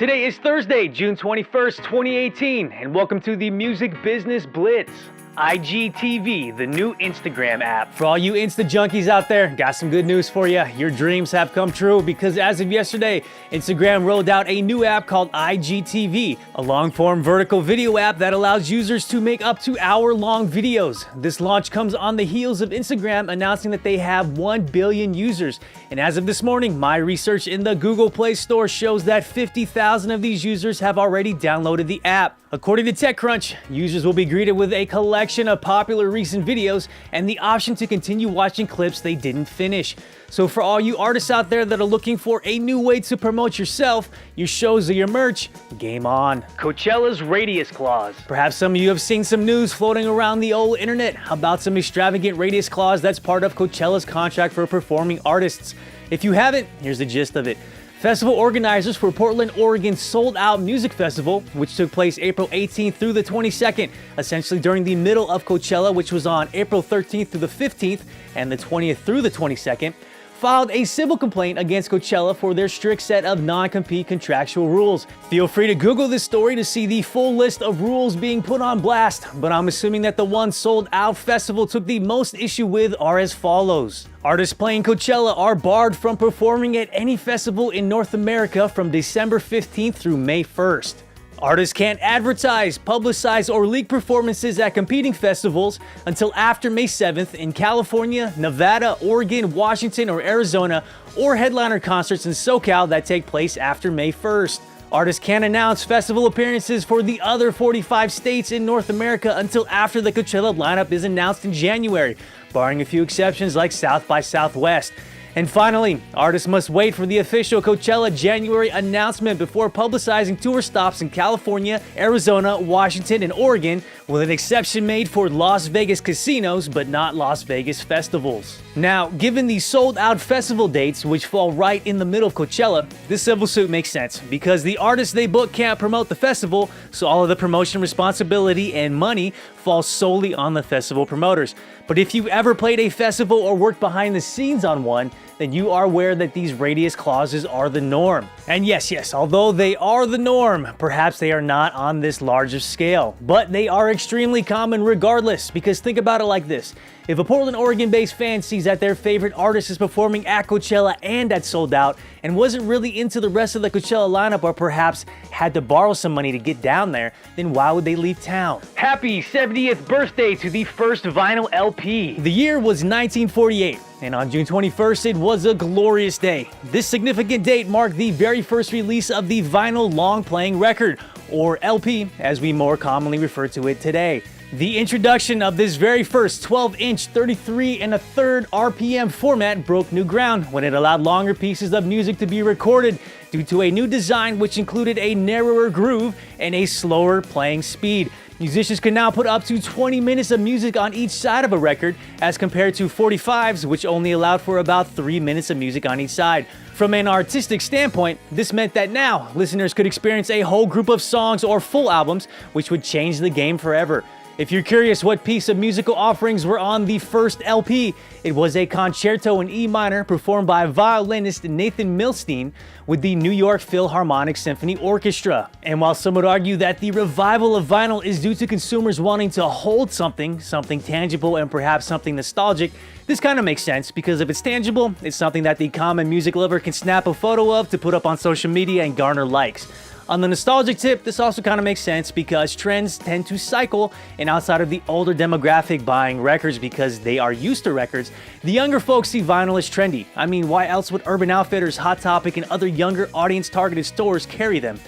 Today is Thursday, June 21st, 2018, and welcome to the Music Business Blitz. IGTV, the new Instagram app. For all you Insta junkies out there, got some good news for you. Your dreams have come true because as of yesterday, Instagram rolled out a new app called IGTV, a long-form vertical video app that allows users to make up to hour-long videos. This launch comes on the heels of Instagram announcing that they have 1 billion users. And as of this morning, my research in the Google Play Store shows that 50,000 of these users have already downloaded the app. According to TechCrunch, users will be greeted with a collection of popular recent videos and the option to continue watching clips they didn't finish. So for all you artists out there that are looking for a new way to promote yourself, your shows or your merch, game on. Coachella's radius clause. Perhaps some of you have seen some news floating around the old internet about some extravagant radius clause that's part of Coachella's contract for performing artists. If you haven't, here's the gist of it. Festival organizers for Portland, Oregon's Sold Out Music Festival, which took place April 18th through the 22nd, essentially during the middle of Coachella, which was on April 13th through the 15th and the 20th through the 22nd, filed a civil complaint against Coachella for their strict set of non-compete contractual rules. Feel free to Google this story to see the full list of rules being put on blast, but I'm assuming that the one Sold Out festival took the most issue with are as follows. Artists playing Coachella are barred from performing at any festival in North America from December 15th through May 1st. Artists can't advertise, publicize, or leak performances at competing festivals until after May 7th in California, Nevada, Oregon, Washington, or Arizona, or headliner concerts in SoCal that take place after May 1st. Artists can't announce festival appearances for the other 45 states in North America until after the Coachella lineup is announced in January, barring a few exceptions like South by Southwest. And finally, artists must wait for the official Coachella January announcement before publicizing tour stops in California, Arizona, Washington, and Oregon, with an exception made for Las Vegas casinos, but not Las Vegas festivals. Now, given the sold-out festival dates, which fall right in the middle of Coachella, this civil suit makes sense, because the artists they book can't promote the festival, so all of the promotion responsibility and money falls solely on the festival promoters. But if you've ever played a festival or worked behind the scenes on one, then you are aware that these radius clauses are the norm. And yes, although they are the norm, perhaps they are not on this larger scale. But they are extremely common regardless, because think about it like this. If a Portland, Oregon-based fan sees that their favorite artist is performing at Coachella and at Sold Out and wasn't really into the rest of the Coachella lineup or perhaps had to borrow some money to get down there, then why would they leave town? Happy 70th birthday to the first vinyl LP. The year was 1948, and on June 21st, it was a glorious day. This significant date marked the very first release of the vinyl long-playing record, or LP, as we more commonly refer to it today. The introduction of this very first 12-inch 33 1/3 RPM format broke new ground when it allowed longer pieces of music to be recorded due to a new design which included a narrower groove and a slower playing speed. Musicians can now put up to 20 minutes of music on each side of a record as compared to 45s, which only allowed for about 3 minutes of music on each side. From an artistic standpoint, this meant that now listeners could experience a whole group of songs or full albums, which would change the game forever. If you're curious what piece of musical offerings were on the first LP, it was a concerto in E minor performed by violinist Nathan Milstein with the New York Philharmonic Symphony Orchestra. And while some would argue that the revival of vinyl is due to consumers wanting to hold something tangible and perhaps something nostalgic, this kind of makes sense because if it's tangible, it's something that the common music lover can snap a photo of to put up on social media and garner likes. On the nostalgic tip, this also kind of makes sense because trends tend to cycle, and outside of the older demographic buying records because they are used to records, the younger folks see vinyl as trendy. I mean, why else would Urban Outfitters, Hot Topic, and other younger audience-targeted stores carry them?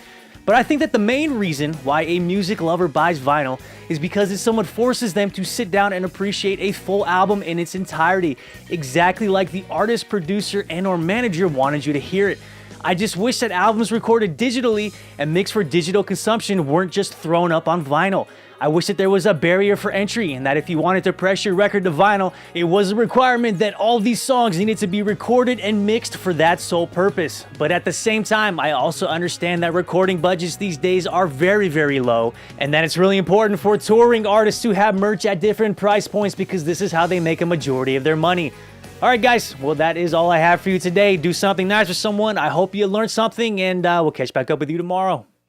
But I think that the main reason why a music lover buys vinyl is because it somewhat forces them to sit down and appreciate a full album in its entirety, exactly like the artist, producer, and/or manager wanted you to hear it. I just wish that albums recorded digitally and mixed for digital consumption weren't just thrown up on vinyl. I wish that there was a barrier for entry and that if you wanted to press your record to vinyl, it was a requirement that all these songs needed to be recorded and mixed for that sole purpose. But at the same time, I also understand that recording budgets these days are very, very low, and that it's really important for touring artists to have merch at different price points because this is how they make a majority of their money. All right, guys. Well, that is all I have for you today. Do something nice for someone. I hope you learned something, and we'll catch back up with you tomorrow.